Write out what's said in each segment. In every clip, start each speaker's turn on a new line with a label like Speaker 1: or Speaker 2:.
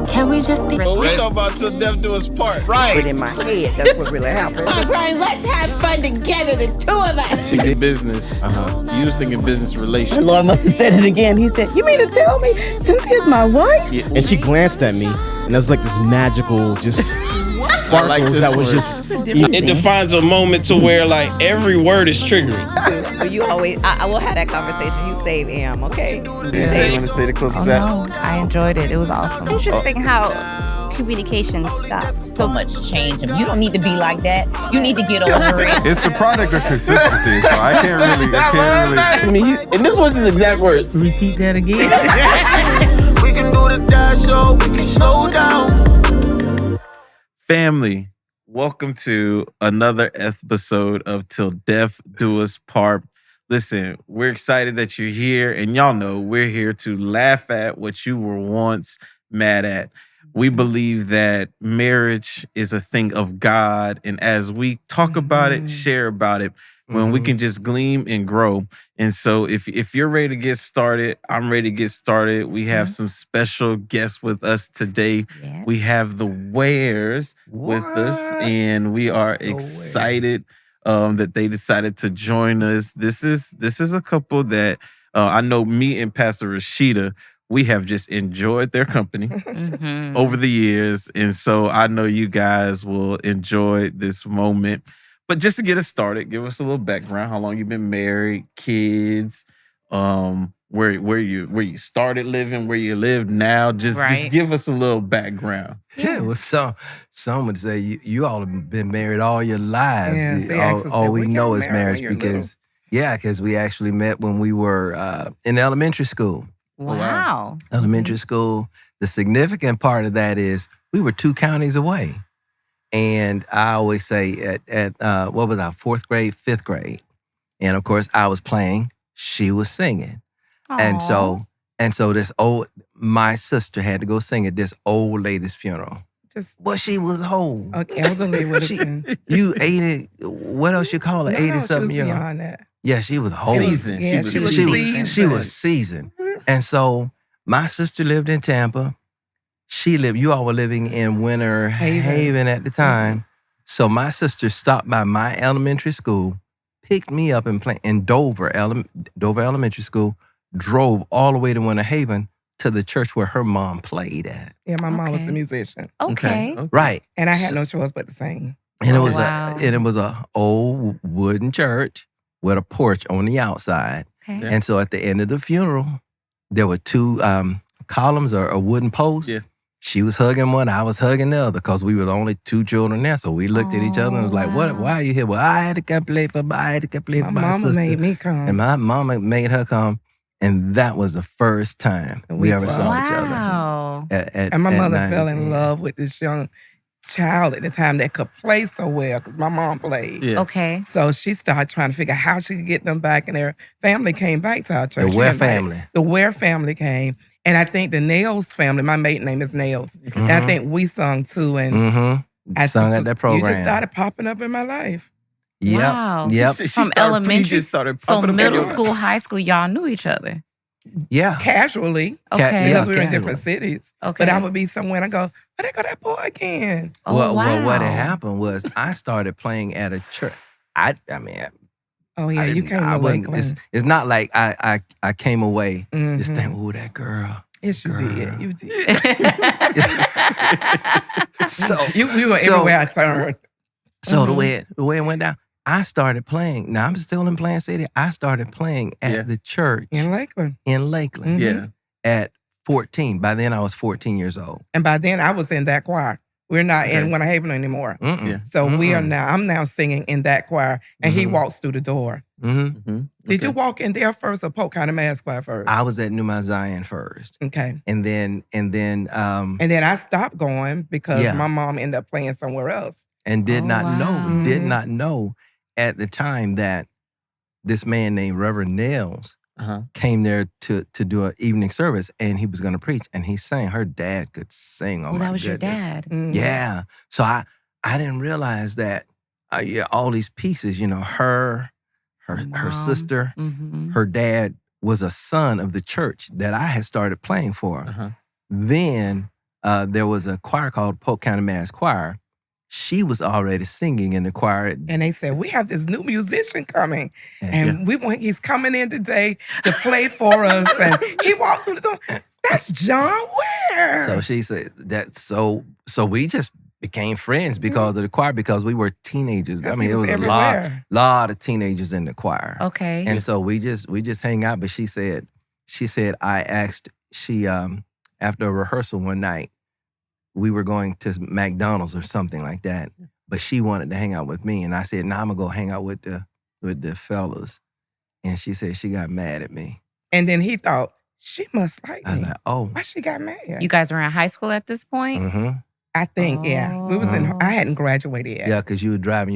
Speaker 1: Can we just be...
Speaker 2: But we talking about Til Death Do Us part.
Speaker 3: Right. But in my head, that's what really happened.
Speaker 4: Come on, Bryan, let's have fun together, the two of us.
Speaker 2: She did business. You was thinking business relations.
Speaker 3: The Lord must have said it again. He said, you mean to tell me Cynthia's my wife?
Speaker 5: Yeah. And she glanced at me, and there was like this magical just sparkles
Speaker 2: like
Speaker 5: that was
Speaker 2: word.
Speaker 5: just...
Speaker 2: It defines a moment to where like every word is triggering.
Speaker 4: But you always, I will have that conversation. You save M, okay?
Speaker 5: You want to say the closest that?
Speaker 1: No, I enjoyed it. It was awesome.
Speaker 6: Interesting how communication stops.
Speaker 7: So much change. You don't need to be like that. You need to get over it.
Speaker 8: It's the product of consistency, so I can't really.
Speaker 2: I mean, and this was his exact words.
Speaker 3: Repeat that again.
Speaker 9: We can do the dash, so we can slow down.
Speaker 2: Family, welcome to another episode of Til Death Do Us Part. Listen, we're excited that you're here, and y'all know we're here to laugh at what you were once mad at. We believe that marriage is a thing of God, and as we talk about it, share about it, when we can just gleam and grow. And so if you're ready to get started, I'm ready to get started. We have some special guests with us today.
Speaker 1: Yeah.
Speaker 2: We have the Wares with us, and we are excited that they decided to join us. This is a couple that I know me and Pastor Rashida, we have just enjoyed their company over the years. And so I know you guys will enjoy this moment. But just to get us started, give us a little background. How long you've been married, kids, where you started living, where you live now. Just give us a little background.
Speaker 10: Yeah, well, some would say you all have been married all your lives.
Speaker 3: Yeah,
Speaker 10: all we know is marriage because we actually met when we were in elementary school.
Speaker 1: Wow.
Speaker 10: Elementary school. The significant part of that is we were 2 counties away. And I always say at what was our 4th grade, 5th grade. And of course I was playing, she was singing.
Speaker 1: Aww.
Speaker 10: And so my sister had to go sing at this old lady's funeral. She was old.
Speaker 3: Elderly would have been.
Speaker 10: You 80, what else you call her? 80-something years old.
Speaker 3: Beyond that.
Speaker 10: Yeah, she was old.
Speaker 2: Seasoned.
Speaker 3: Yeah, she was seasoned.
Speaker 10: She was seasoned. And so my sister lived in Tampa. You all were living in Winter Haven at the time. So my sister stopped by my elementary school, picked me up in Dover Elementary School, drove all the way to Winter Haven to the church where her mom played at.
Speaker 3: Yeah, my mom was a musician.
Speaker 1: Okay.
Speaker 10: Right.
Speaker 3: And I had no choice but to sing.
Speaker 10: And it was a old wooden church with a porch on the outside.
Speaker 1: Okay.
Speaker 2: Yeah.
Speaker 10: And so at the end of the funeral, there were 2 columns or a wooden post.
Speaker 2: Yeah.
Speaker 10: She was hugging one, I was hugging the other because we were the only 2 children there. So we looked at each other and was like,
Speaker 1: wow.
Speaker 10: why are you here? Well, I had to come play for my
Speaker 3: My mama
Speaker 10: sister.
Speaker 3: made me come.
Speaker 10: And my mama made her come. And that was the first time we ever saw each other.
Speaker 1: Wow.
Speaker 3: And my
Speaker 10: at
Speaker 3: mother
Speaker 10: 9
Speaker 3: fell
Speaker 10: and
Speaker 3: in
Speaker 10: 10.
Speaker 3: love with this young child at the time that could play so well because my mom played.
Speaker 2: Yeah.
Speaker 1: Okay.
Speaker 3: So she started trying to figure out how she could get them back, and their family came back to our church.
Speaker 10: The Ware family.
Speaker 3: The Ware family came. And I think the Nails family, my maiden name is Nails. And I think we sung too. And I
Speaker 10: Sung at that program.
Speaker 3: You just started popping up in my life.
Speaker 10: Yep.
Speaker 1: Wow.
Speaker 10: Yep.
Speaker 1: From elementary,
Speaker 2: just started
Speaker 1: so
Speaker 2: popping up
Speaker 1: middle
Speaker 2: everywhere.
Speaker 1: school, high school, y'all knew each other.
Speaker 10: Yeah.
Speaker 3: Casually.
Speaker 1: Okay.
Speaker 3: Because we were in
Speaker 10: casually.
Speaker 3: different cities.
Speaker 1: Okay.
Speaker 3: But I would be somewhere and I go, oh, there go that boy again.
Speaker 1: Oh,
Speaker 10: well,
Speaker 1: wow.
Speaker 10: what had happened was I started playing at a church. I mean,
Speaker 3: Oh, yeah, you came
Speaker 10: I
Speaker 3: away
Speaker 10: wasn't-
Speaker 3: clean.
Speaker 10: it's not like I came away just
Speaker 3: Mhm.
Speaker 10: thinking, ooh, that girl.
Speaker 3: Yes, you
Speaker 10: Girl.
Speaker 3: did. You did.
Speaker 10: So
Speaker 3: We were
Speaker 10: So-
Speaker 3: everywhere I turned.
Speaker 10: So the way it went down, I started playing. Now I'm still in Plant City. I started playing at the church
Speaker 3: In Lakeland.
Speaker 10: in Lakeland
Speaker 2: Yeah.
Speaker 10: at 14. By then I was 14 years old.
Speaker 3: And by then I was in that choir. We're not in Winter Haven anymore.
Speaker 10: Mm-mm.
Speaker 2: Yeah.
Speaker 3: So I'm now singing in that choir. And he walks through the door.
Speaker 10: Mm-hmm.
Speaker 3: Did you walk in there first or Powe County Mass Choir first?
Speaker 10: I was at New Mount Zion first.
Speaker 3: Okay.
Speaker 10: And then
Speaker 3: And then I stopped going because my mom ended up playing somewhere else.
Speaker 10: and did
Speaker 1: Oh,
Speaker 10: not
Speaker 1: wow.
Speaker 10: know at the time that this man named Reverend Nails
Speaker 2: Uh-huh.
Speaker 10: came there to do an evening service, and he was going to preach, and he sang. Her dad could sing. Oh,
Speaker 1: Well,
Speaker 10: my
Speaker 1: that was your
Speaker 10: goodness.
Speaker 1: dad.
Speaker 3: Mhm.
Speaker 10: Yeah. So I didn't realize that. All these pieces. Her
Speaker 1: Mom.
Speaker 10: sister,
Speaker 1: Mm-hmm.
Speaker 10: her dad was a son of the church that I had started playing for.
Speaker 2: Uh-huh.
Speaker 10: Then there was a choir called Polk County Mass Choir. She was already singing in the choir.
Speaker 3: And they said, we have this new musician coming. And he's coming in today to play for us. And he walked through the door. That's John Ware.
Speaker 10: So she said that. So we just became friends because of the choir, because we were teenagers. I mean, it was
Speaker 3: everywhere.
Speaker 10: a lot of teenagers in the choir.
Speaker 1: Okay.
Speaker 10: And so we just hang out. But she said I asked, after a rehearsal one night, we were going to McDonald's or something like that, but she wanted to hang out with me, and I said, "Nah, I'm gonna go hang out with the fellas." And she said she got mad at me.
Speaker 3: And then he thought she must like me.
Speaker 10: I was like, "Oh,
Speaker 3: why she got mad?"
Speaker 1: You guys were in high school at this point?
Speaker 10: mm-hmm.
Speaker 3: I think, yeah, we was in. I hadn't graduated yet.
Speaker 10: Yeah, because you were driving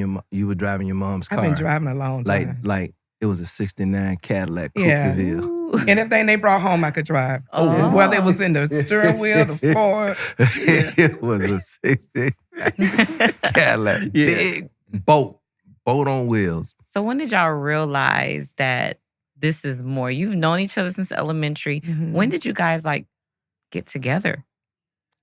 Speaker 10: your mom's car.
Speaker 3: I've been driving a long time.
Speaker 10: Like it was a '69 Cadillac Coupe
Speaker 3: Yeah.
Speaker 10: de Ville.
Speaker 3: Anything they brought home, I could drive.
Speaker 1: Oh.
Speaker 3: Whether it was in the steering wheel, the floor.
Speaker 10: It was a '69 Cadillac, big boat on wheels.
Speaker 1: So when did y'all realize that this is more? You've known each other since elementary.
Speaker 3: Mhm.
Speaker 1: When did you guys get together?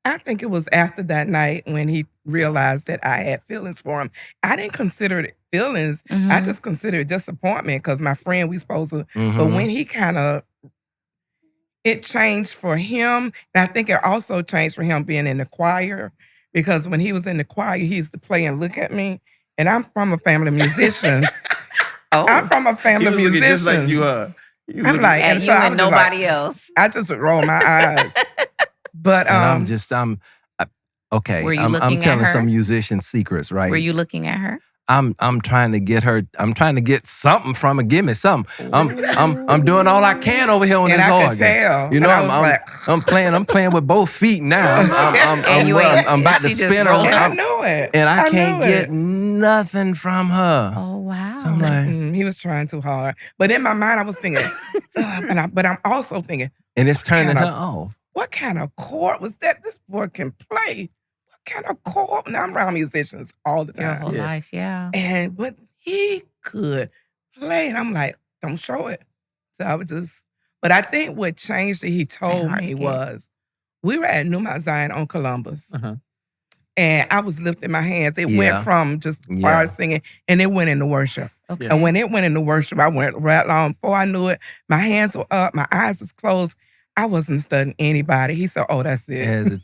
Speaker 3: I think it was after that night when he realized that I had feelings for him. I didn't consider it feelings. I just considered it disappointment because my friend, we supposed to. But when he it changed for him. And I think it also changed for him being in the choir, because when he was in the choir, he used to play and look at me. And I'm from a family of musicians. I'm from a family of musicians.
Speaker 2: Just like you are.
Speaker 3: I'm like,
Speaker 4: And
Speaker 3: and
Speaker 4: you
Speaker 3: so I
Speaker 4: and
Speaker 3: was just
Speaker 4: nobody
Speaker 3: like,
Speaker 4: else.
Speaker 3: I just would roll my eyes. But
Speaker 10: And okay.
Speaker 1: Were you
Speaker 10: I'm
Speaker 1: looking at
Speaker 10: telling
Speaker 1: her?
Speaker 10: some musician secrets, right?
Speaker 1: Were you looking at her?
Speaker 10: I'm trying to get her. I'm trying to get something from her. Give me something. I'm doing all I can over here on
Speaker 3: and
Speaker 10: this
Speaker 3: I
Speaker 10: organ.
Speaker 3: could tell.
Speaker 10: You know,
Speaker 3: And I was
Speaker 10: I'm playing with both feet now. I'm about to
Speaker 1: she just
Speaker 10: spin her.
Speaker 1: rolled
Speaker 3: and I
Speaker 10: I'm-
Speaker 3: knew it.
Speaker 10: and I
Speaker 3: knew
Speaker 10: can't get
Speaker 3: it.
Speaker 10: nothing from her.
Speaker 1: Oh, wow.
Speaker 10: So I'm like,
Speaker 3: He was trying too hard. But in my mind, I was thinking, but I'm also thinking,
Speaker 10: and it's turning
Speaker 3: Kind
Speaker 10: her
Speaker 3: of-
Speaker 10: off.
Speaker 3: what kind of chord was that? This boy can play. What kind of chord? Now I'm around musicians all the
Speaker 1: Your
Speaker 3: time.
Speaker 1: whole life, yeah.
Speaker 3: But he could play. And I'm like, don't show it. So I was just, but I think what changed it, he told
Speaker 1: hard
Speaker 3: me
Speaker 1: to get.
Speaker 3: was, we were at New Mount Zion on Columbus.
Speaker 2: Uh-huh.
Speaker 3: And I was lifting my hands. It
Speaker 10: Yeah.
Speaker 3: went from just choir singing, and it went into worship.
Speaker 1: Okay.
Speaker 3: And when it went into worship, I went right along. Before I knew it, my hands were up, my eyes was closed. I wasn't studying anybody. He said, "Oh, that's it."
Speaker 10: As a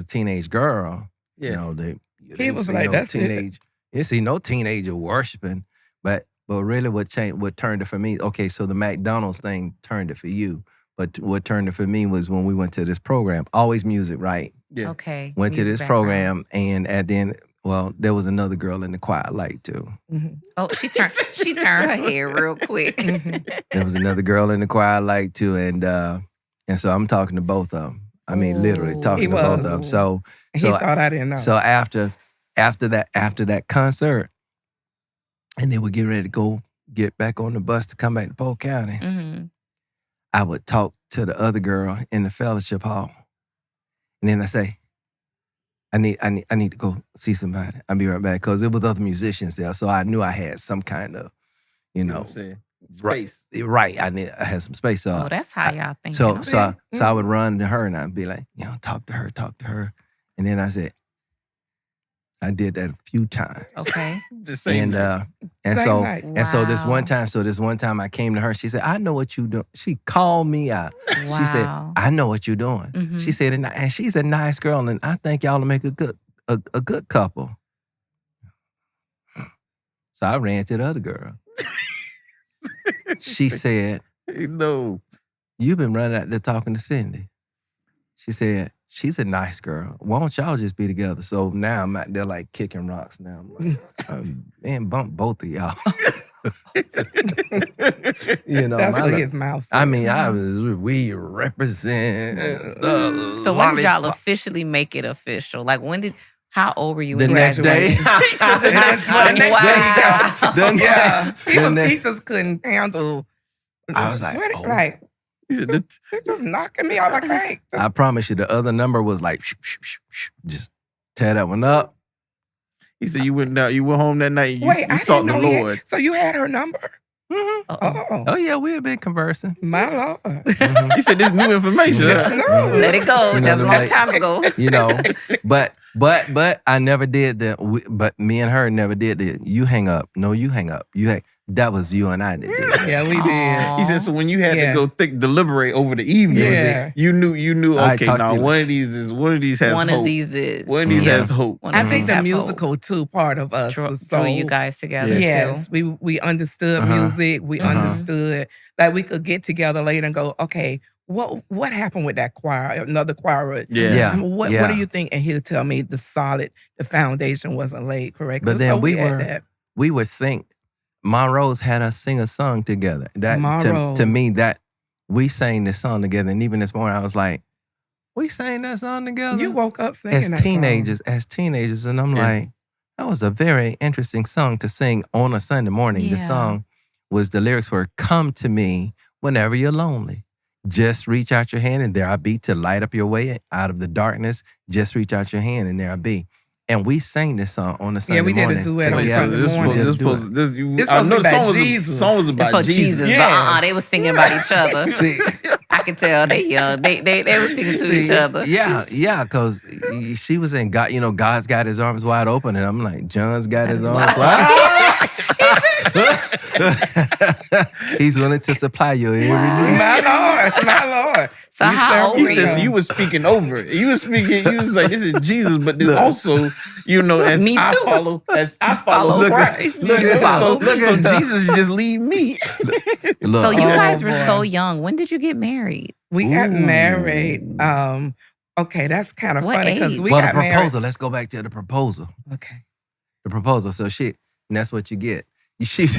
Speaker 10: teenage girl,
Speaker 2: Yeah.
Speaker 10: you know, you
Speaker 3: He
Speaker 10: didn't
Speaker 3: was
Speaker 10: see
Speaker 3: like,
Speaker 10: no
Speaker 3: "That's it."
Speaker 10: teenage. You see no teenager worshiping, but really, what turned it for me? Okay, so the McDonald's thing turned it for you, but what turned it for me was when we went to this program. Always music, right?
Speaker 2: Yeah.
Speaker 1: Okay.
Speaker 10: Went to
Speaker 1: Music
Speaker 10: this
Speaker 1: background.
Speaker 10: program, and at the end, well, there was another girl in the choir I liked too.
Speaker 3: Mhm.
Speaker 1: Oh, she turned her head real quick.
Speaker 10: There was another girl in the choir I liked too, and so I'm talking to both of them. I mean, literally
Speaker 1: Ooh.
Speaker 10: talking
Speaker 3: He
Speaker 10: to both
Speaker 3: was.
Speaker 10: of them. So
Speaker 3: And he thought I didn't know.
Speaker 10: So after that concert, and they would get ready to get back on the bus to come back to Powe County,
Speaker 1: Mhm.
Speaker 10: I would talk to the other girl in the fellowship hall, and then I say, I need to go see somebody. I'll be right back, because there was other musicians there, so I knew I had some kind of,
Speaker 2: You know what I'm saying? Space.
Speaker 10: right. I had some space. So
Speaker 1: Oh, that's how y'all think.
Speaker 10: So I would run to her and I'd be like, talk to her. And then I said, I did that a few times.
Speaker 1: Okay.
Speaker 2: The same.
Speaker 10: And
Speaker 3: Same
Speaker 10: so
Speaker 3: night.
Speaker 10: this one time I came to her, she said, I know what you doing. She called me out.
Speaker 1: Wow.
Speaker 10: She said, I know what you're doing.
Speaker 1: Mhm.
Speaker 10: She said, and she's a nice girl, and I think y'all will make a good couple. So I ran to the other girl. She said,
Speaker 2: No.
Speaker 10: you've been running out there talking to Cindy. She said, she's a nice girl. Why don't y'all just be together? So now I'm out there like kicking rocks now. I'm like, man, bump both of y'all. You know,
Speaker 3: That's
Speaker 10: my
Speaker 3: what
Speaker 10: li-
Speaker 3: his mouth said.
Speaker 10: I mean, we represent the
Speaker 1: So when did y'all
Speaker 10: lollipop.
Speaker 1: officially make it official? Like how old were you
Speaker 10: The
Speaker 1: when you
Speaker 10: next day.
Speaker 1: graduated?
Speaker 3: The next day,
Speaker 1: Wow.
Speaker 10: The
Speaker 3: he
Speaker 10: next-
Speaker 3: just couldn't handle.
Speaker 10: I was like,
Speaker 3: what,
Speaker 10: oh.
Speaker 3: like,
Speaker 2: He said, "The-
Speaker 3: you're just knocking me out like cake.
Speaker 10: I promise you, the other number was like, just tear that one up.
Speaker 2: He said you went home that night and
Speaker 3: Wait,
Speaker 2: you
Speaker 3: I
Speaker 2: sought
Speaker 3: didn't
Speaker 2: the
Speaker 3: know
Speaker 2: Lord.
Speaker 3: So you had her number?
Speaker 10: Oh yeah, we have been conversing.
Speaker 3: My Lord.
Speaker 2: He said this new information.
Speaker 1: Let it go. That's a long time ago.
Speaker 10: But I never did but me and her never did the you hang up. No, you hang up. That was you and I that did that.
Speaker 3: Yeah, we did.
Speaker 2: He said, so when you had to go deliberate over the evening, you knew, okay, now one of these has
Speaker 1: One
Speaker 2: hope.
Speaker 1: of these is.
Speaker 2: One of these has hope.
Speaker 3: I think the musical too part of us was so
Speaker 1: drew you guys together.
Speaker 3: Yes,
Speaker 1: too.
Speaker 3: we understood music. We understood that we could get together later and go, okay, what happened with that choir? Another choir.
Speaker 10: Yeah.
Speaker 3: What do you think? And he'll tell me the foundation wasn't laid correctly.
Speaker 10: But then we would sing. Monroe's had us sing a song together. To me, that we sang this song together. And even this morning, I was like, we sang that song together.
Speaker 3: You woke up singing that
Speaker 10: teenagers, and I'm like, that was a very interesting song to sing on a Sunday morning. The song the lyrics were, come to me whenever you're lonely. Just reach out your hand and there I be to light up your way out of the darkness. Just reach out your hand and there I be. And we sang this song on a Sunday morning.
Speaker 3: Yeah, we did a duet on Sunday morning.
Speaker 2: I know the song was about Jesus.
Speaker 1: But they were singing about each other. See, I could tell they young. They were singing to each other.
Speaker 10: Yeah, because she was saying, God, God's got his arms wide open. And I'm like, John's got his arms wide open. He's willing to supply your every need.
Speaker 3: My Lord.
Speaker 1: So how old were you?
Speaker 2: He said, so you was speaking over it. You was like, this is Jesus, but this also, as I follow Christ. So Jesus just lead me.
Speaker 1: So you guys were so young. When did you get married?
Speaker 3: We got married. Okay, that's kind of funny because we got married.
Speaker 10: The proposal. Let's go back to the proposal.
Speaker 3: Okay.
Speaker 10: The proposal. So and that's what you get. She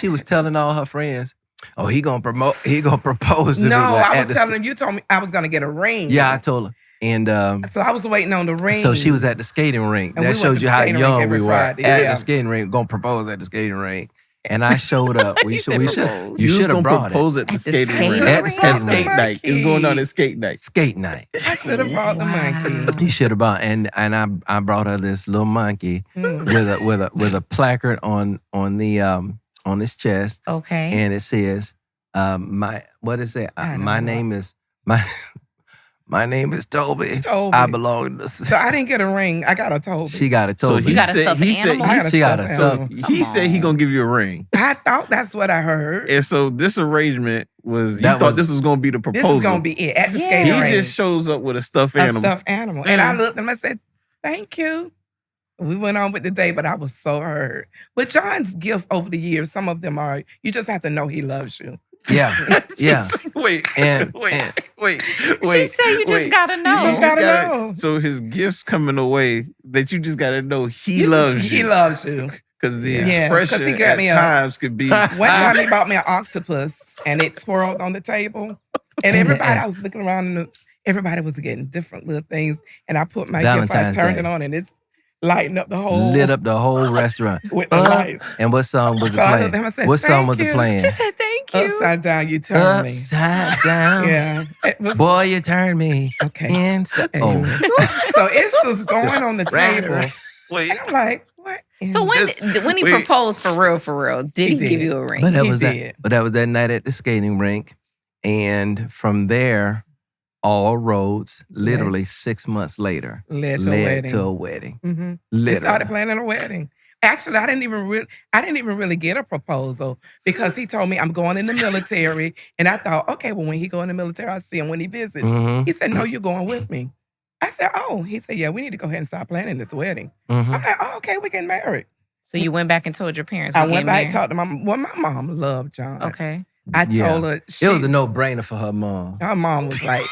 Speaker 10: was telling all her friends, oh, he gonna propose to me.
Speaker 3: No, I was telling him, you told me I was gonna get a ring.
Speaker 10: Yeah, I told her. And
Speaker 3: so I was waiting on the ring.
Speaker 10: So she was at the skating rink.
Speaker 3: And
Speaker 10: that showed you how young we were.
Speaker 3: Friday.
Speaker 10: At the skating rink, gonna propose at the skating rink. And I showed up. You should have brought
Speaker 2: propose
Speaker 10: it.
Speaker 2: At the skating rink.
Speaker 10: At the skate
Speaker 2: night. It's going on at skate night.
Speaker 10: Skate night.
Speaker 3: I should have brought the monkey.
Speaker 10: You should have brought, and I brought her this little monkey with a placard on his chest.
Speaker 1: Okay.
Speaker 10: And it says, what is it? My name is Toby. I belong to.
Speaker 3: So I didn't get a ring. I got a Toby.
Speaker 10: She got a Toby.
Speaker 1: So you got a stuffed animal?
Speaker 10: She got a stuffed.
Speaker 2: He said he gonna give you a ring.
Speaker 3: I thought that's what I heard.
Speaker 2: And so this arrangement was, you thought this was gonna be the proposal.
Speaker 3: This is gonna be it at the skating rink.
Speaker 2: He just shows up with a stuffed animal.
Speaker 3: And I looked at him and I said, thank you. We went on with the day, but I was so hurt. But John's gift over the years, some of them are, you just have to know he loves you.
Speaker 10: Yeah.
Speaker 2: Wait.
Speaker 1: She said you just gotta know.
Speaker 3: You gotta know.
Speaker 2: So his gifts come in a way that you just gotta know he loves you.
Speaker 3: He loves you.
Speaker 2: Because the expression at times could be.
Speaker 3: One time he bought me an octopus and it twirled on the table. And everybody, I was looking around and everybody was getting different little things. And I put my gift, I turned it on and it's lighting up the whole.
Speaker 10: Lit up the whole restaurant.
Speaker 3: With the lights.
Speaker 10: And what song was it playing? What song was it playing?
Speaker 1: She said, thank you.
Speaker 3: Upside down, you turned me.
Speaker 10: Upside down.
Speaker 3: Yeah.
Speaker 10: Boy, you turned me.
Speaker 3: Okay. So it's just going on the table.
Speaker 2: Wait.
Speaker 3: And I'm like, what?
Speaker 1: So when he proposed for real, did he give you a ring?
Speaker 10: But that was that night at the skating rink. And from there, all roads, literally 6 months later, led to a wedding.
Speaker 3: Mm-hmm. We started planning a wedding. Actually, I didn't even really get a proposal because he told me I'm going in the military, and I thought, okay, well, when he go in the military, I'll see him when he visits.
Speaker 10: Mm-hmm.
Speaker 3: He said, no, you're going with me. I said, oh. He said, yeah, we need to go ahead and start planning this wedding.
Speaker 10: Mm-hmm.
Speaker 3: I'm like, oh, okay, we getting married.
Speaker 1: So you went back and told your parents?
Speaker 3: I went back and talked to my mom. Well, my mom loved John.
Speaker 1: Okay.
Speaker 3: I told her.
Speaker 10: It was a no-brainer for her mom.
Speaker 3: Her mom was like.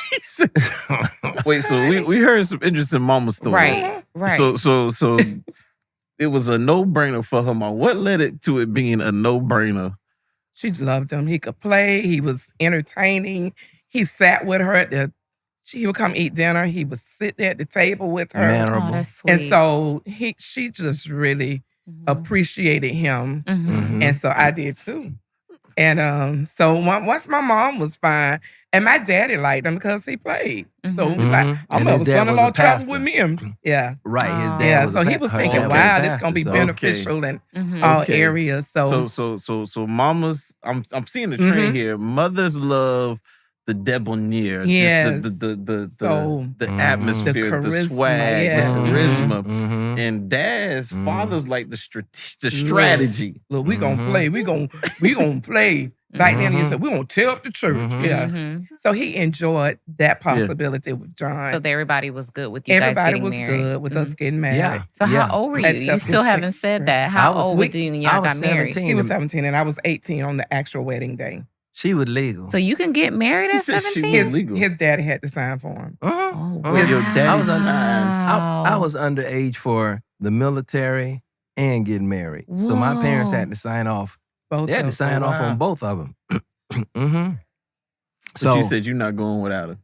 Speaker 2: Wait, so we heard some interesting mama stories.
Speaker 1: Right.
Speaker 2: So it was a no-brainer for her mom. What led it to it being a no-brainer?
Speaker 3: She loved him. He could play. He was entertaining. He sat with her he would come eat dinner. He would sit there at the table with her.
Speaker 10: Mannerable.
Speaker 1: Oh, that's sweet.
Speaker 3: And so she just really appreciated him.
Speaker 1: Mm-hmm.
Speaker 3: And so I did too. And so once my mom was fine, and my daddy liked him because he played. So we like, I'm
Speaker 10: And
Speaker 3: gonna
Speaker 10: his
Speaker 3: have a
Speaker 10: dad
Speaker 3: son-in-law
Speaker 10: was a
Speaker 3: travel
Speaker 10: pastor.
Speaker 3: with me. And yeah.
Speaker 10: Right, his dad
Speaker 3: Yeah,
Speaker 10: was
Speaker 3: so he was thinking, wow, this gonna be beneficial in all areas.
Speaker 2: So mamas, I'm seeing the trend here. Mothers love the debonair,
Speaker 3: Yes.
Speaker 2: just the
Speaker 3: So,
Speaker 2: atmosphere, the
Speaker 3: charisma,
Speaker 2: swag,
Speaker 3: yeah.
Speaker 2: the charisma. And dads, fathers like the strategy.
Speaker 3: Look, we gonna play. We gonna play. Back then, he said, we're going to tear up the church. Yeah. So he enjoyed that possibility with John.
Speaker 1: So everybody was good with you
Speaker 3: Everybody
Speaker 1: guys
Speaker 3: was
Speaker 1: getting married.
Speaker 3: good with us getting married.
Speaker 10: Yeah.
Speaker 1: So how old were you? You still haven't said that. How old were you when y'all got married?
Speaker 3: He was 17 and I was 18 on the actual wedding day.
Speaker 10: She was legal.
Speaker 1: So you can get married at 17?
Speaker 3: His daddy had to sign for him.
Speaker 2: Your daddy signed.
Speaker 10: I was underage for the military and getting married. So my parents had to sign off. They had to sign off on both of them.
Speaker 2: So you said you're not going without him?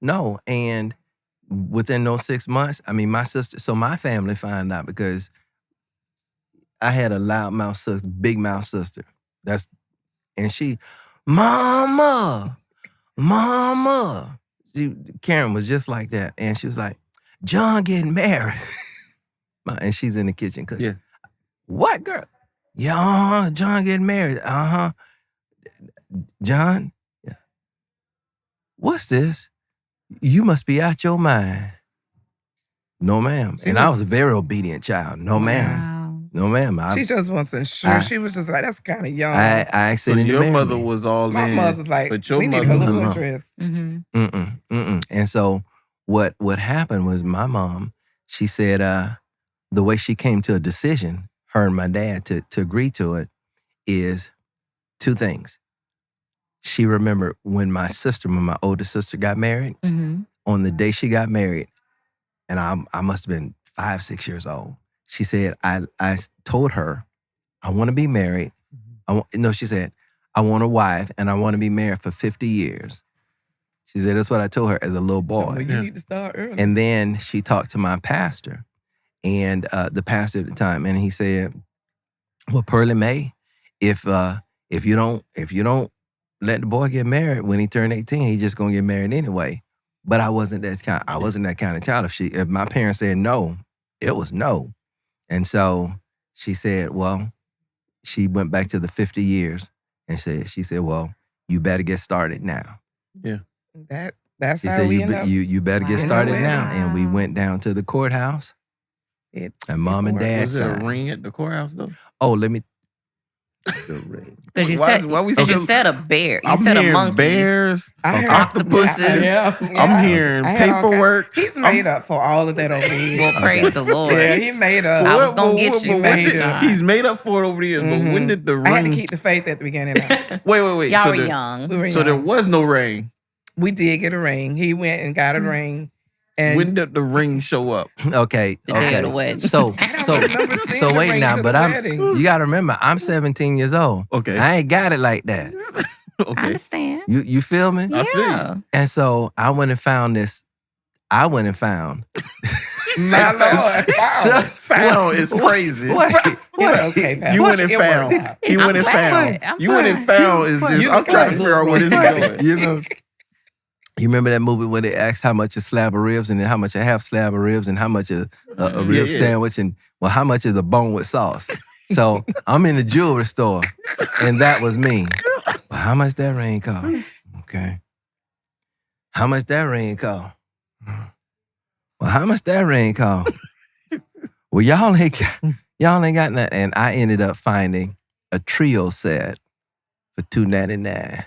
Speaker 10: No. And within those 6 months, I mean, my sister, so my family found out because I had a loudmouth sister, big mouth sister. And she, Mama. Karen was just like that. And she was like, John getting married. And she's in the kitchen cooking.
Speaker 2: Yeah.
Speaker 10: What, girl? Yeah, John getting married. John? Yeah. What's this? You must be out your mind. No, ma'am. And I was a very obedient child. No, ma'am. No, ma'am.
Speaker 3: She just wasn't sure. She was just like, that's kind of young.
Speaker 10: I accidentally
Speaker 2: So your mother was all
Speaker 3: My
Speaker 2: in.
Speaker 3: mother's like,
Speaker 2: but your
Speaker 3: we need
Speaker 2: mother
Speaker 3: a little
Speaker 2: was
Speaker 3: dress.
Speaker 10: And so what happened was my mom, she said the way she came to a decision, her and my dad, to agree to it, is two things. She remembered when my oldest sister got married, on the day she got married, and I must have been 5, 6 years old. She said, I told her, I want to be married. She said, I want a wife and I want to be married for 50 years. She said, that's what I told her as a little boy.
Speaker 3: Well, you need to start early.
Speaker 10: And then she talked to my pastor, and the pastor at the time, and he said, well, Pearlie Mae, if you don't let the boy get married when he turned 18, he's just gonna get married anyway. But I wasn't that kind of child. If my parents said no, it was no. And so she said, well, she went back to the 50 years and she said, well, you better get started now.
Speaker 2: Yeah.
Speaker 3: That's
Speaker 10: she
Speaker 3: how
Speaker 10: said,
Speaker 3: we end up.
Speaker 10: you better get started now. And we went down to the courthouse. And mom and dad
Speaker 2: Was there
Speaker 10: signed.
Speaker 2: a ring at the courthouse though?
Speaker 10: Oh, let me.
Speaker 1: Because you said a bear. You
Speaker 2: I'm
Speaker 1: said a
Speaker 2: hearing
Speaker 1: monkey.
Speaker 2: bears,
Speaker 3: I heard-
Speaker 2: octopuses.
Speaker 3: Yeah.
Speaker 2: I'm hearing
Speaker 3: I had all
Speaker 2: paperwork.
Speaker 3: He's made up for all of that over the years.
Speaker 1: Well, praise the Lord.
Speaker 3: Yeah, he made up.
Speaker 1: I was gonna get you,
Speaker 2: But he's made up for it over the years. But when did the ring?
Speaker 3: I had to keep the faith at the beginning.
Speaker 2: Wait.
Speaker 1: Y'all
Speaker 2: so
Speaker 1: were
Speaker 2: there-
Speaker 1: young.
Speaker 3: We were
Speaker 2: So
Speaker 3: young.
Speaker 2: there was no ring.
Speaker 3: We did get a ring. He went and got a ring. And
Speaker 2: When did the ring show up?
Speaker 10: Okay.
Speaker 1: The day of the wedding.
Speaker 10: So
Speaker 3: remember seeing
Speaker 10: so
Speaker 3: the
Speaker 10: wait
Speaker 3: ring
Speaker 10: now,
Speaker 3: to
Speaker 10: but
Speaker 3: the
Speaker 10: I'm
Speaker 3: wedding.
Speaker 10: you gotta remember, I'm 17 years old.
Speaker 2: Okay.
Speaker 10: I ain't got it like that.
Speaker 1: I
Speaker 2: Okay.
Speaker 1: understand.
Speaker 10: You feel me?
Speaker 2: I feel you.
Speaker 1: Yeah.
Speaker 10: And so I went and found this. I went and found.
Speaker 3: my Lord.
Speaker 2: Found is crazy.
Speaker 3: It's okay, Pat.
Speaker 2: You went and
Speaker 3: It worked
Speaker 2: found.
Speaker 3: out.
Speaker 2: He went and
Speaker 1: glad.
Speaker 2: found. You went and found is just.
Speaker 3: You
Speaker 2: I'm trying to
Speaker 3: look
Speaker 2: figure out where this is going.
Speaker 10: You remember that movie where they asked how much a slab of ribs and then how much a half slab of ribs and how much a rib
Speaker 2: Yeah.
Speaker 10: sandwich and well how much is a bone with sauce? So I'm in the jewelry store and that was me. Well, how much that ring cost? Okay. How much that ring cost? Well, how much that ring cost? Well, y'all ain't got nothing. And I ended up finding a trio set for $299.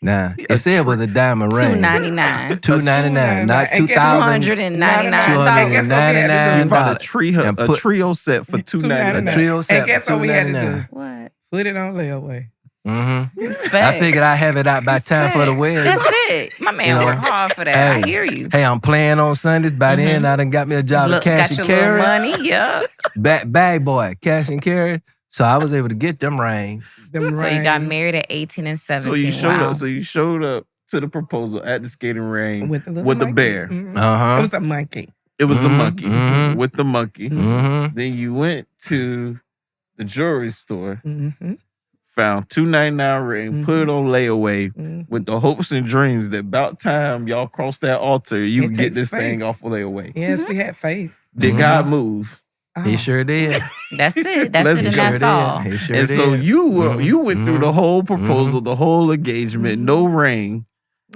Speaker 10: Nah, it said it was a diamond ring.
Speaker 1: $299.
Speaker 10: $299, not
Speaker 3: And guess
Speaker 10: $2,000.
Speaker 1: $299.
Speaker 2: You found
Speaker 10: $299.
Speaker 2: a trio set for $299.
Speaker 10: A trio set
Speaker 3: And guess
Speaker 10: for
Speaker 3: what we had to do?
Speaker 10: $299.
Speaker 1: What?
Speaker 3: Put it on layaway.
Speaker 10: Mm-hmm.
Speaker 1: Respect.
Speaker 10: I figured I'd have it out by time for the wedding.
Speaker 1: That's it. My man
Speaker 10: You know,
Speaker 1: worked hard for that.
Speaker 10: hey,
Speaker 1: I hear you.
Speaker 10: Hey, I'm playing on Sundays. By then, I done got me a job
Speaker 1: Look,
Speaker 10: at cash
Speaker 1: got
Speaker 10: and
Speaker 1: your little
Speaker 10: carry.
Speaker 1: money. Yep.
Speaker 10: Bag boy, cash and carry. So I was able to get them rings.
Speaker 1: So you got married at 18 and 17.
Speaker 2: So you showed
Speaker 1: Wow.
Speaker 2: up. So you showed up to the proposal at the skating ring
Speaker 3: With the little
Speaker 2: with the
Speaker 3: monkey.
Speaker 2: bear.
Speaker 3: Mhm.
Speaker 10: Uh-huh.
Speaker 3: It was a monkey.
Speaker 2: It was a
Speaker 10: Mhm,
Speaker 2: monkey
Speaker 10: mhm.
Speaker 2: with the monkey.
Speaker 10: Mm-hmm.
Speaker 2: Then you went to the jewelry store
Speaker 3: Mm-hmm.
Speaker 2: found $2.99 ring, put it on layaway with the hopes and dreams that about time y'all cross that altar, you would get this thing off of layaway.
Speaker 3: Yes, we had faith.
Speaker 2: Did God move?
Speaker 10: He sure did.
Speaker 1: That's it. That's it, and that's all.
Speaker 10: He sure
Speaker 2: And
Speaker 10: did.
Speaker 2: so you went through the whole proposal, the whole engagement, no ring.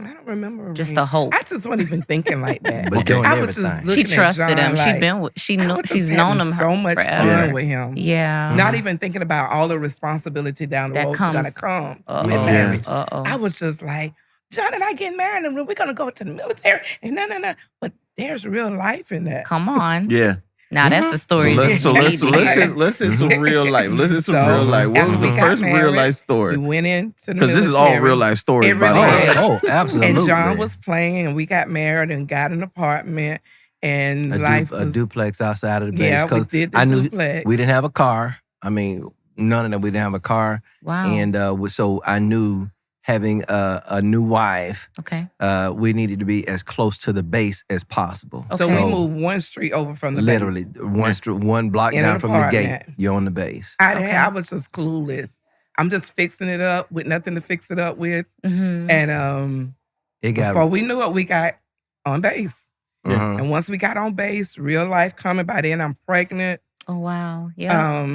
Speaker 3: I don't remember.
Speaker 1: Just a hope.
Speaker 3: I just wasn't even thinking like that.
Speaker 10: But doing
Speaker 3: I was just
Speaker 10: everything.
Speaker 3: looking
Speaker 1: She trusted
Speaker 3: at John
Speaker 1: him.
Speaker 3: like,
Speaker 1: She's
Speaker 3: having
Speaker 1: known him
Speaker 3: so much
Speaker 1: forever.
Speaker 3: fun with him.
Speaker 1: Yeah.
Speaker 3: Not even thinking about all the responsibility down the
Speaker 1: That
Speaker 3: road
Speaker 1: comes-
Speaker 3: that's gonna come
Speaker 1: Uh-oh.
Speaker 3: with marriage.
Speaker 1: Uh-oh.
Speaker 3: I was just like, John and I getting married and we're gonna go to the military and no. But there's real life in that.
Speaker 1: Come on.
Speaker 2: Yeah.
Speaker 1: Now that's the story.
Speaker 2: Let's hit some real life. Let's hit some real life. What was
Speaker 3: after we
Speaker 2: the
Speaker 3: got
Speaker 2: first real
Speaker 3: married,
Speaker 2: life story?
Speaker 3: We went into the
Speaker 2: Because
Speaker 3: military.
Speaker 2: this is all real life stories,
Speaker 3: It
Speaker 2: by the
Speaker 3: really
Speaker 2: way.
Speaker 3: is.
Speaker 10: Oh, absolutely.
Speaker 3: And John was playing, and we got married and got an apartment, and life
Speaker 10: a
Speaker 3: was
Speaker 10: duplex outside of the base.
Speaker 3: Yeah, we
Speaker 10: 'cause
Speaker 3: did the
Speaker 10: I knew
Speaker 3: duplex.
Speaker 10: we didn't have a car. I mean, none of them. We didn't have a car.
Speaker 1: Wow.
Speaker 10: And so I knew having a new wife,
Speaker 1: Okay.
Speaker 10: we needed to be as close to the base as possible.
Speaker 3: So we moved one street over from the
Speaker 10: literally
Speaker 3: base.
Speaker 10: one block
Speaker 3: In
Speaker 10: down
Speaker 3: an
Speaker 10: from the gate.
Speaker 3: apartment.
Speaker 10: You're on the base.
Speaker 3: I was just clueless. I'm just fixing it up with nothing to fix it up with.
Speaker 1: Mm-hmm.
Speaker 3: And
Speaker 10: It got
Speaker 3: before we knew it, we got on base.
Speaker 10: uh-huh.
Speaker 3: And once we got on base, real life coming. By then, I'm pregnant.
Speaker 1: Oh wow. Yeah.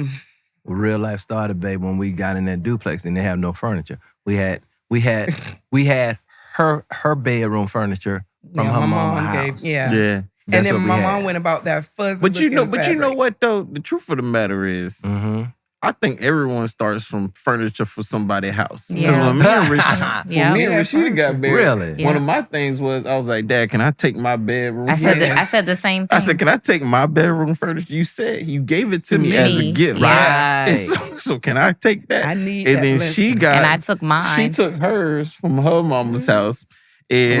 Speaker 10: Real life started, babe, when we got in that duplex and they have no furniture. We had her bedroom furniture from
Speaker 3: Yeah,
Speaker 10: her
Speaker 3: my
Speaker 10: mama's
Speaker 3: mom
Speaker 10: house.
Speaker 3: gave- yeah.
Speaker 2: Yeah.
Speaker 3: And
Speaker 10: That's
Speaker 3: then
Speaker 10: what we
Speaker 3: my
Speaker 10: had.
Speaker 3: mom went about that fuzzy.
Speaker 2: But you know
Speaker 3: fabric.
Speaker 2: what though? The truth of the matter is, I think everyone starts from furniture for somebody's house. 'Cause
Speaker 1: Yeah.
Speaker 2: when me and Rashida,
Speaker 1: Yeah.
Speaker 2: when me and Rashida got married,
Speaker 10: Really?
Speaker 2: one
Speaker 1: Yeah.
Speaker 2: of my things was I was like, Dad, can I take my bedroom?
Speaker 1: I said
Speaker 2: furniture?"
Speaker 1: I said the same thing.
Speaker 2: I said, can I take my bedroom furniture? You said you gave it to me as a
Speaker 1: me.
Speaker 2: gift.
Speaker 1: Yeah.
Speaker 2: And so can I take that?
Speaker 3: I need
Speaker 2: And
Speaker 3: that
Speaker 2: then
Speaker 3: blessing.
Speaker 2: she got
Speaker 1: and I took mine.
Speaker 2: she took hers from her mama's house. And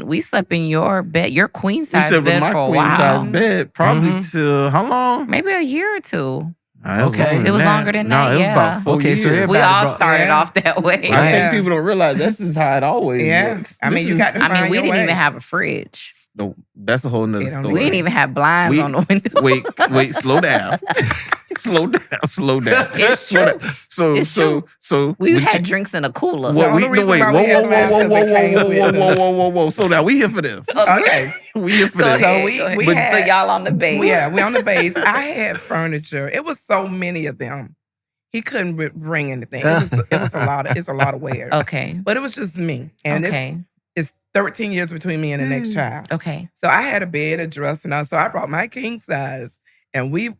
Speaker 1: we slept in your bed, your queen
Speaker 2: we
Speaker 1: size
Speaker 2: slept in
Speaker 1: bed
Speaker 2: my
Speaker 1: for a
Speaker 2: queen
Speaker 1: while.
Speaker 2: size bed probably till how long?
Speaker 1: Maybe a year or two.
Speaker 10: Okay.
Speaker 1: It was longer than
Speaker 2: no,
Speaker 1: that,
Speaker 2: it was
Speaker 1: yeah.
Speaker 2: about 4
Speaker 10: Okay,
Speaker 2: years.
Speaker 10: so everybody
Speaker 1: We all
Speaker 10: brought-
Speaker 1: started off that way.
Speaker 2: I
Speaker 3: Yeah.
Speaker 2: think people don't realize this is how it always
Speaker 3: Yeah.
Speaker 2: works.
Speaker 3: I mean,
Speaker 2: This
Speaker 3: you
Speaker 2: is-
Speaker 3: got to
Speaker 1: I mean,
Speaker 3: find
Speaker 1: we
Speaker 3: your
Speaker 1: didn't
Speaker 3: way.
Speaker 1: even have a fridge.
Speaker 2: No, that's a whole nother
Speaker 3: They don't
Speaker 2: story.
Speaker 1: We didn't even have blinds
Speaker 2: We-
Speaker 1: on the window.
Speaker 2: Wait, slow down. slow down.
Speaker 1: It's
Speaker 2: Slow
Speaker 1: true.
Speaker 2: down. So,
Speaker 1: It's
Speaker 2: so,
Speaker 1: true.
Speaker 2: so
Speaker 1: We
Speaker 2: but
Speaker 1: had
Speaker 2: you-
Speaker 1: drinks in a cooler.
Speaker 2: What we
Speaker 3: The only
Speaker 2: no wait,
Speaker 3: reason
Speaker 2: whoa,
Speaker 3: why we had
Speaker 2: whoa,
Speaker 3: blinds
Speaker 2: whoa,
Speaker 3: is
Speaker 2: whoa,
Speaker 3: it came
Speaker 2: whoa,
Speaker 3: with
Speaker 2: whoa,
Speaker 3: the-
Speaker 2: whoa. So now we here for them.
Speaker 3: Okay.
Speaker 2: We here for
Speaker 1: Go
Speaker 2: them.
Speaker 1: ahead,
Speaker 3: So we-
Speaker 1: go ahead.
Speaker 3: we
Speaker 1: But
Speaker 3: had-
Speaker 1: so y'all on the base.
Speaker 3: Yeah, we on the base. I had furniture. It was so many of them. He couldn't bring anything. It was a lot. It's a lot of wares.
Speaker 1: Okay.
Speaker 3: But it was just me, and
Speaker 1: Okay.
Speaker 3: it's 13 years between me and the next child.
Speaker 1: Okay.
Speaker 3: So I had a bed, a dresser, and so I brought my king size, and we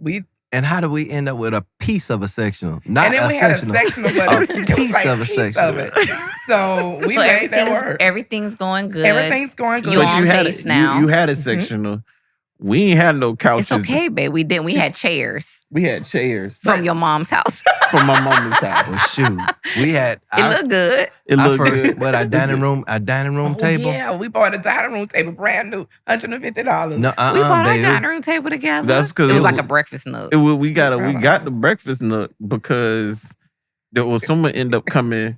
Speaker 10: And how do we end up with a piece of a sectional? Not
Speaker 3: and then
Speaker 10: a
Speaker 3: we had a
Speaker 10: sectional.
Speaker 3: sectional, but it was
Speaker 10: piece
Speaker 3: like
Speaker 10: of a
Speaker 3: piece
Speaker 10: sectional.
Speaker 3: of it. So we
Speaker 1: so
Speaker 3: made that work.
Speaker 1: everything's going good.
Speaker 3: Everything's going good.
Speaker 1: You
Speaker 2: But
Speaker 1: on
Speaker 2: you had
Speaker 1: base
Speaker 2: it.
Speaker 1: now.
Speaker 2: You had a sectional. We ain't had no couches.
Speaker 1: It's okay, babe. We didn't. We had chairs
Speaker 2: We had chairs
Speaker 1: from your mom's house.
Speaker 2: from my mama's house.
Speaker 10: Well, shoot, we had
Speaker 1: It looked good.
Speaker 2: It
Speaker 10: our
Speaker 2: looked
Speaker 10: first
Speaker 2: good.
Speaker 10: what our dining room table.
Speaker 3: Yeah, we bought a dining room table, brand new, $150.
Speaker 10: No,
Speaker 1: We bought our
Speaker 10: baby.
Speaker 1: dining room table together.
Speaker 2: That's 'cause
Speaker 1: it was
Speaker 2: it
Speaker 1: like
Speaker 2: was-
Speaker 1: a breakfast nook.
Speaker 2: We got the breakfast nook because there was someone end up coming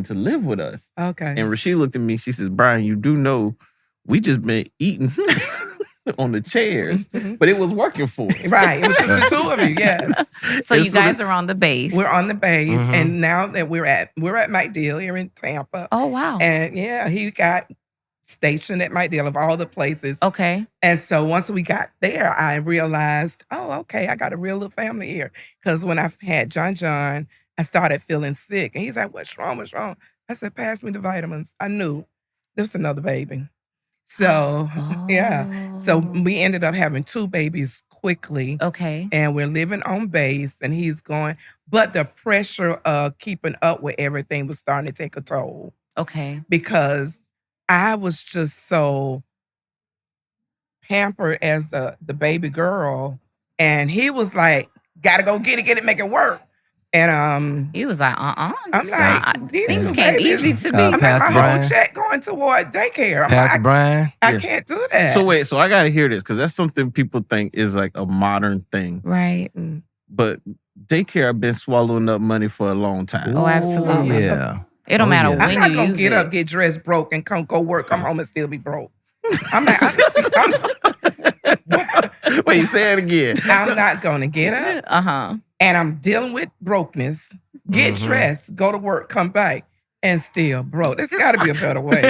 Speaker 2: to live with us.
Speaker 3: Okay.
Speaker 2: And Rashida looked at me. She says, "Bryan, you do know we just been eating on the chairs, but it was working for us."
Speaker 3: Right. It was just the two of you, yes.
Speaker 1: So
Speaker 2: And
Speaker 1: you
Speaker 2: so
Speaker 1: guys are on the base.
Speaker 3: We're on the base,
Speaker 10: Mhm.
Speaker 3: and now that we're at McDeal here in Tampa.
Speaker 1: Oh wow.
Speaker 3: And yeah, he got stationed at McDeal of all the places.
Speaker 1: Okay.
Speaker 3: And so once we got there, I realized, oh, okay, I got a real little family here. Because when I had John, I started feeling sick. And he's like, what's wrong? What's wrong? I said, pass me the vitamins. I knew there was another baby. So, yeah. So
Speaker 1: Oh.
Speaker 3: we ended up having 2 babies quickly.
Speaker 1: Okay.
Speaker 3: And we're living on base, and he's going. But the pressure of keeping up with everything was starting to take a toll
Speaker 1: Okay.
Speaker 3: because I was just so pampered as the baby girl, and he was like, "Gotta go get it, make it work." And
Speaker 1: He was like,
Speaker 3: I'm like, these
Speaker 1: things
Speaker 3: two
Speaker 1: came
Speaker 3: babies-
Speaker 1: easy to me.
Speaker 3: I'm like, my
Speaker 10: Pastor
Speaker 3: whole
Speaker 10: Bryan.
Speaker 3: check going toward daycare. I'm
Speaker 10: Pastor
Speaker 3: like,
Speaker 10: Bryan.
Speaker 3: I
Speaker 2: Yeah.
Speaker 3: can't do that.
Speaker 2: So wait, so I gotta hear this because that's something people think is like a modern thing.
Speaker 1: Right.
Speaker 2: But daycare have been swallowing up money for a long time.
Speaker 1: Oh, absolutely.
Speaker 10: Yeah.
Speaker 1: It don't
Speaker 10: Oh,
Speaker 1: matter
Speaker 10: yeah.
Speaker 3: I'm
Speaker 1: when
Speaker 3: not
Speaker 1: you
Speaker 3: gonna
Speaker 1: use
Speaker 3: get
Speaker 1: it.
Speaker 3: up, get dressed, broke, and go work, come home and still be broke. I'm like,
Speaker 2: Wait, say it again.
Speaker 3: I'm not gonna get up,
Speaker 1: Uh-huh.
Speaker 3: and I'm dealing with brokenness get dressed, go to work, come back, and still broke. There's got to be a better way.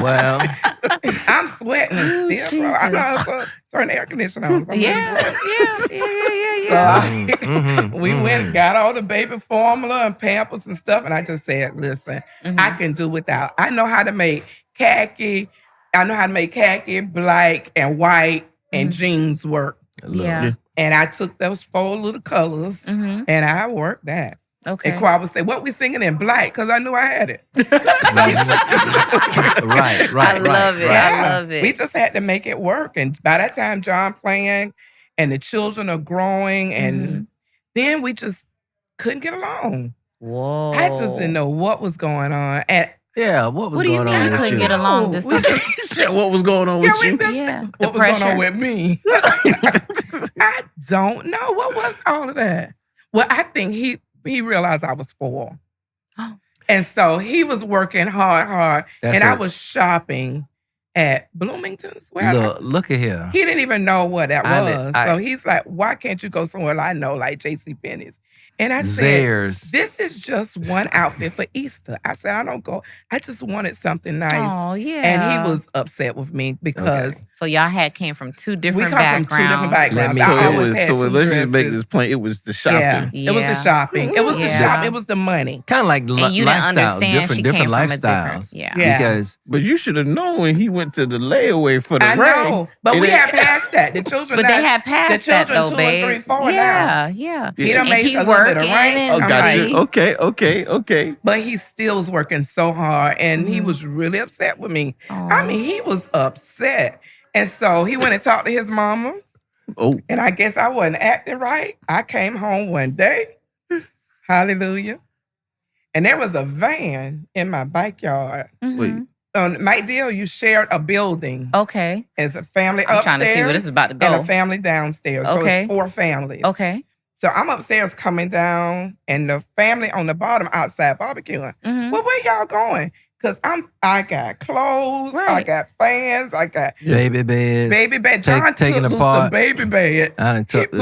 Speaker 10: Well,
Speaker 3: I'm sweating and still broke. I'm not turn the air conditioner on.
Speaker 1: Yeah.
Speaker 3: We went, got all the baby formula and Pampers and stuff, and I just said, listen, I can do without. I know how to make khaki. I know how to make khaki, black, and white, and jeans work.
Speaker 1: Yeah.
Speaker 3: And I took those 4 little colors, and I worked that.
Speaker 1: Okay.
Speaker 3: And Qua would say, what we singing in black? Because I knew I had it.
Speaker 10: right.
Speaker 1: I love it.
Speaker 3: Yeah.
Speaker 1: I love it.
Speaker 3: We just had to make it work. And by that time, John playing, and the children are growing, and then we just couldn't get along.
Speaker 1: Whoa.
Speaker 3: I just didn't know what was going on. And
Speaker 10: yeah, what was going on with
Speaker 1: couldn't
Speaker 10: you?
Speaker 1: get along?
Speaker 3: No,
Speaker 2: What was going on with you?
Speaker 3: What was going on with me? I don't know. What was all of that? Well, I think he realized I was spoiled. And so he was working hard.
Speaker 10: That's
Speaker 3: and I
Speaker 10: it.
Speaker 3: was shopping at Bloomington's.
Speaker 10: Look at here.
Speaker 3: He didn't even know what that was.
Speaker 10: I-
Speaker 3: So he's like, why can't you go somewhere I know, like JCPenney's? And I
Speaker 10: Zayre's.
Speaker 3: said, this is just one outfit for Easter. I said, I don't go. I just wanted something nice.
Speaker 1: Oh, yeah.
Speaker 3: And he was upset with me because
Speaker 1: So y'all came from 2 different
Speaker 3: we come from 2 different backgrounds.
Speaker 10: Let me
Speaker 3: I
Speaker 10: tell you,
Speaker 3: always had 2
Speaker 2: let's just make
Speaker 3: dresses.
Speaker 2: this plain. It was the shopping.
Speaker 3: Yeah, it was the shopping. It was the
Speaker 1: Yeah.
Speaker 3: shop. It was the money.
Speaker 10: Kind of like
Speaker 1: And you didn't
Speaker 10: lifestyle,
Speaker 1: understand she
Speaker 10: different
Speaker 1: came from a
Speaker 10: lifestyles.
Speaker 1: different.
Speaker 3: Yeah.
Speaker 10: Because
Speaker 2: But you should have known when he went to the layaway for the
Speaker 3: I
Speaker 2: ring.
Speaker 3: know, but
Speaker 2: And
Speaker 3: we
Speaker 2: it-
Speaker 3: had passed that. The children,
Speaker 1: But they
Speaker 3: now-
Speaker 1: had passed
Speaker 3: the
Speaker 1: that
Speaker 3: children
Speaker 1: though,
Speaker 3: 2
Speaker 1: babe.
Speaker 3: and 3, 4 now.
Speaker 1: Yeah.
Speaker 3: He done
Speaker 1: And
Speaker 3: made
Speaker 1: he
Speaker 3: a little bit of
Speaker 1: working
Speaker 3: rank.
Speaker 1: and
Speaker 3: I'm
Speaker 2: Got
Speaker 3: like,
Speaker 2: you. Okay.
Speaker 3: but he still was working so hard, and he was really upset with me. I mean, he was upset, and so he went and talked to his mama.
Speaker 2: Oh,
Speaker 3: And I guess I wasn't acting right. I came home one day, hallelujah, and there was a van in my backyard.
Speaker 2: wait.
Speaker 3: My deal, you shared a building.
Speaker 1: Okay.
Speaker 3: As a family
Speaker 1: I'm
Speaker 3: upstairs.
Speaker 1: trying to see where this is about to go.
Speaker 3: And a family downstairs. So
Speaker 1: Okay.
Speaker 3: it's 4 families.
Speaker 1: Okay.
Speaker 3: So I'm upstairs coming down, and the family on the bottom outside barbecuing.
Speaker 1: Mhm.
Speaker 3: Well, where y'all going? Because I got clothes, I
Speaker 1: Right.
Speaker 3: got fans, I got
Speaker 10: baby bed.
Speaker 3: baby bed. John
Speaker 10: taken
Speaker 3: took loose
Speaker 10: apart.
Speaker 3: the baby bed.
Speaker 10: I done took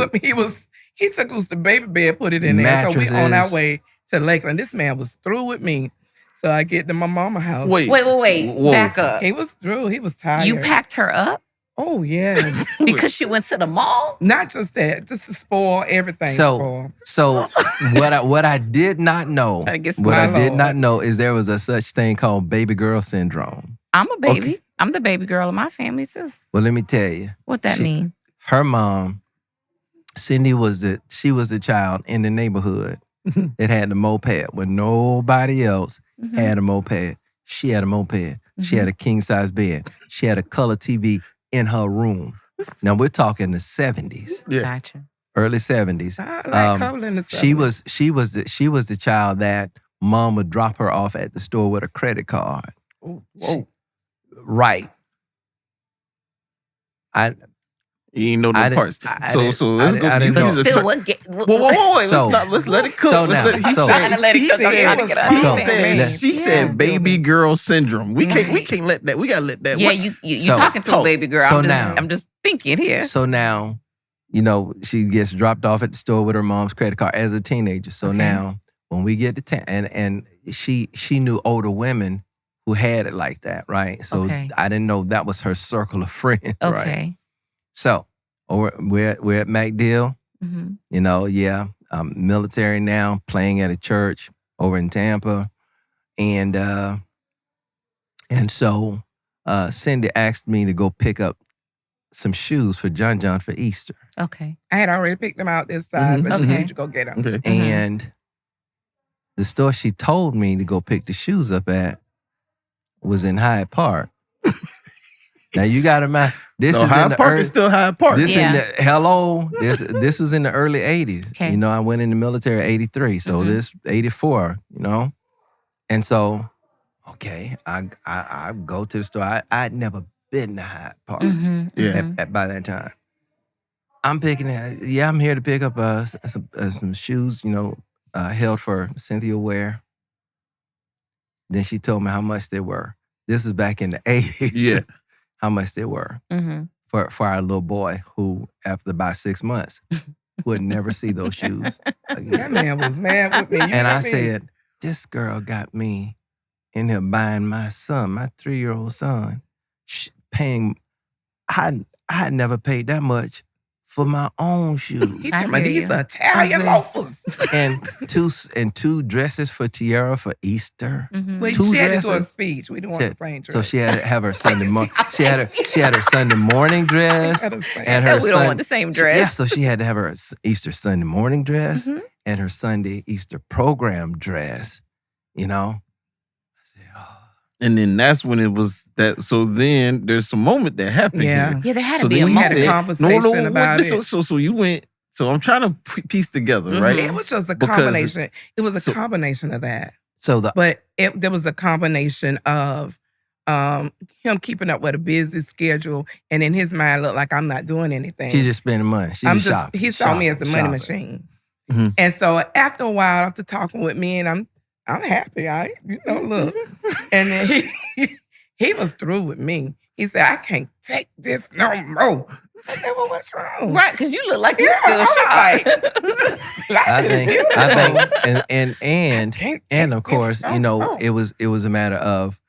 Speaker 3: He took loose the baby bed, put it in there. So we on our
Speaker 10: Mattresses.
Speaker 3: way to Lakeland. This man was through with me. So I get to my mama house.
Speaker 2: Wait.
Speaker 1: Wait.
Speaker 2: Whoa.
Speaker 1: Back up.
Speaker 3: He was through. He was tired.
Speaker 1: You packed her up
Speaker 3: Oh, yes.
Speaker 1: because she went to the mall?
Speaker 3: Not just that, just to spoil everything.
Speaker 10: So what I did not know,
Speaker 1: Trying to get
Speaker 10: what I
Speaker 3: my
Speaker 10: did
Speaker 3: Lord.
Speaker 10: not know is there was a such thing called baby girl syndrome.
Speaker 1: I'm a baby.
Speaker 10: Okay.
Speaker 1: I'm the baby girl of my family too.
Speaker 10: Well, let me tell you,
Speaker 1: What that mean?
Speaker 10: her mom, Cindy was the child in the neighborhood that had the moped when nobody else had a moped. She had a moped. She had a king size bed. She had a color TV in her room. Now we're talking the 70s,
Speaker 2: Yeah.
Speaker 1: Gotcha.
Speaker 10: early 70s.
Speaker 3: I like color in the
Speaker 10: She was the child that mom would drop her off at the store with a credit card.
Speaker 2: Whoa.
Speaker 10: Right.
Speaker 2: You ain't know
Speaker 10: I
Speaker 2: the
Speaker 10: didn't-
Speaker 2: parts.
Speaker 10: I
Speaker 2: So
Speaker 10: didn't-
Speaker 2: let's
Speaker 10: I
Speaker 2: go.
Speaker 10: didn't
Speaker 2: You
Speaker 10: know.
Speaker 2: need to
Speaker 1: Still,
Speaker 2: turn-
Speaker 1: what?
Speaker 2: Wait.
Speaker 10: So-
Speaker 2: Let's let it cook.
Speaker 10: so
Speaker 2: Let's
Speaker 10: now-
Speaker 2: let it, he
Speaker 10: so-
Speaker 2: said,
Speaker 1: Trying to let it
Speaker 2: he
Speaker 1: cook. I'm
Speaker 2: said,
Speaker 1: trying to get
Speaker 2: he
Speaker 1: out.
Speaker 2: said, she said, baby girl syndrome. We can't let that. We gotta let that.
Speaker 1: Yeah,
Speaker 2: what-
Speaker 1: you
Speaker 10: So-
Speaker 1: talking to a baby girl.
Speaker 10: so
Speaker 1: I'm just,
Speaker 10: now-
Speaker 1: I'm just thinking here.
Speaker 10: So now, she gets dropped off at the store with her mom's credit card as a teenager. So now, when we get to town, and she knew older women who had it like that, right? So
Speaker 1: Okay.
Speaker 10: I didn't know that was her circle of friends, right?
Speaker 1: Okay.
Speaker 10: So we're at MacDill,
Speaker 1: Mm-hmm.
Speaker 10: military now, playing at a church over in Tampa, and so Cindy asked me to go pick up some shoes for John for Easter.
Speaker 1: Okay.
Speaker 3: I had already picked them out this size. I just
Speaker 1: Okay.
Speaker 3: need you to go get them.
Speaker 2: Okay.
Speaker 10: And the store she told me to go pick the shoes up at was in Hyde Park. Now you got to mind, this is in
Speaker 2: Hyde
Speaker 10: the
Speaker 2: Park
Speaker 10: early,
Speaker 2: is still Hyde Park.
Speaker 10: this
Speaker 1: Yeah.
Speaker 10: in the hello. This was in the early 80s.
Speaker 1: Okay.
Speaker 10: I went in the military 83, so
Speaker 1: Mhm.
Speaker 10: this 84. And so okay, I go to the store. I'd never been to Hyde Park
Speaker 1: Mm-hmm.
Speaker 2: Yeah.
Speaker 10: by that time. I'm picking it. Yeah, I'm here to pick up some shoes. Held for Cynthia Ware. Then she told me how much they were. This is back in the 80s.
Speaker 2: Yeah.
Speaker 10: How much they were
Speaker 1: Mm-hmm.
Speaker 10: for our little boy who, after about 6 months, would never see those shoes again.
Speaker 3: That man was mad with me.
Speaker 10: And I said, this girl got me in here buying my son, my 3-year-old son, paying. I had never paid that much for my own shoes.
Speaker 3: He told me these are Italian loafers.
Speaker 10: And two dresses for Tiara for Easter.
Speaker 3: Well, she had to do a speech. We didn't want the same dress.
Speaker 10: So she had to have her Sunday morning. She had her Sunday morning dress.
Speaker 4: And her we don't want the same dress.
Speaker 10: Yeah, so she had to have her Easter Sunday morning dress and her Sunday Easter program dress. You know.
Speaker 2: And then that's when it was that. So then there's a moment that happened.
Speaker 3: Yeah,
Speaker 2: here.
Speaker 4: There had to
Speaker 2: so
Speaker 4: be a moment.
Speaker 3: Had a conversation about it.
Speaker 2: So you went. So I'm trying to piece together, right?
Speaker 3: It was just a combination. It was a combination of that. There was a combination of him keeping up with a busy schedule, and in his mind, looked like I'm not doing anything.
Speaker 10: She's just spending money.
Speaker 3: He saw me as a money machine. And so after a while, after talking with me, and I'm happy, look. And then he was through with me. He said, I can't take this no more. I said, well, what's wrong?
Speaker 4: Right, because you look like you're still shocked.
Speaker 10: I think, and of course, it was a matter of,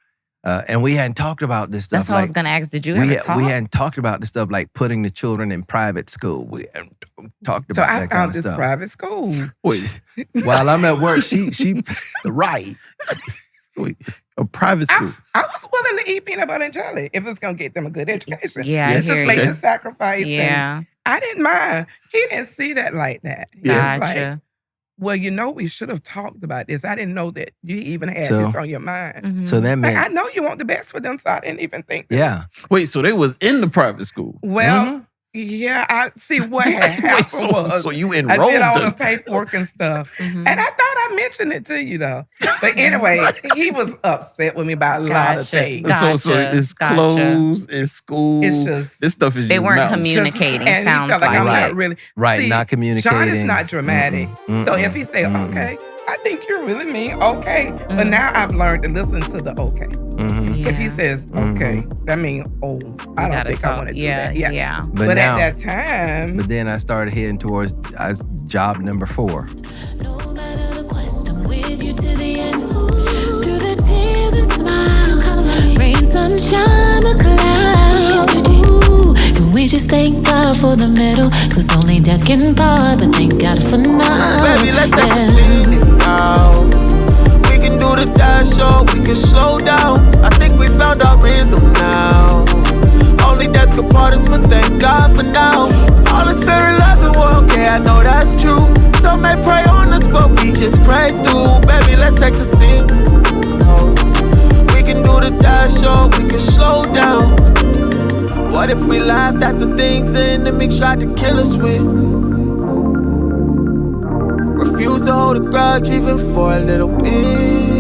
Speaker 10: and we hadn't talked about this stuff.
Speaker 4: That's what I was going to ask. Did you ever talk?
Speaker 10: We hadn't talked about this stuff like putting the children in private school. We hadn't talked about that kind of stuff. So I found this
Speaker 3: private school.
Speaker 10: Wait, while I'm at work, she right.
Speaker 2: Wait, a private school.
Speaker 3: I was willing to eat peanut butter and jelly if it was going to get them a good education.
Speaker 4: Yeah,
Speaker 3: let's just make the sacrifice.
Speaker 4: Yeah.
Speaker 3: I didn't mind. He didn't see that like that. He was like, well, we should have talked about this. I didn't know that you even had this on your mind.
Speaker 10: So that meant,
Speaker 3: I know you want the best for them, so I didn't even think that.
Speaker 10: Yeah.
Speaker 2: Wait, so they was in the private school?
Speaker 3: Well, yeah, I see what had happened was
Speaker 2: so you enrolled
Speaker 3: I did all
Speaker 2: them.
Speaker 3: the paperwork and stuff. And I thought I mentioned it to you, though. But anyway, he was upset with me about a lot of things.
Speaker 2: So it's clothes, it's school.
Speaker 3: It's just
Speaker 2: this stuff is
Speaker 4: they weren't
Speaker 2: mountains.
Speaker 4: communicating.
Speaker 3: And
Speaker 4: sounds
Speaker 3: he felt like I'm
Speaker 10: right.
Speaker 3: not really
Speaker 10: right, not communicating.
Speaker 3: John is not dramatic. So if he say, okay, I think you're really mean, okay. But now I've learned to listen to the okay. If he says, okay, that means, I don't think I want to do that. Yeah. But
Speaker 10: now,
Speaker 3: at that time.
Speaker 10: But then I started heading towards job number 4.
Speaker 11: No matter the quest, I'm with you to the end. Through the tears and smiles, rain, sunshine, or clouds. Can we just thank God for the middle? Cause only death can part, but thank God for now.
Speaker 9: Baby, let's have a scene it now. We can do the dash show, we can slow down. I think we found our rhythm now. Only death could part us, but thank God for now. All is fair in love and war, okay, I know that's true. Some may pray on us, but we just pray through. Baby, let's take the scene. We can do the dash show, we can slow down. What if we laughed at the things the enemy tried to kill us with? Refuse to hold a grudge even for a little bit.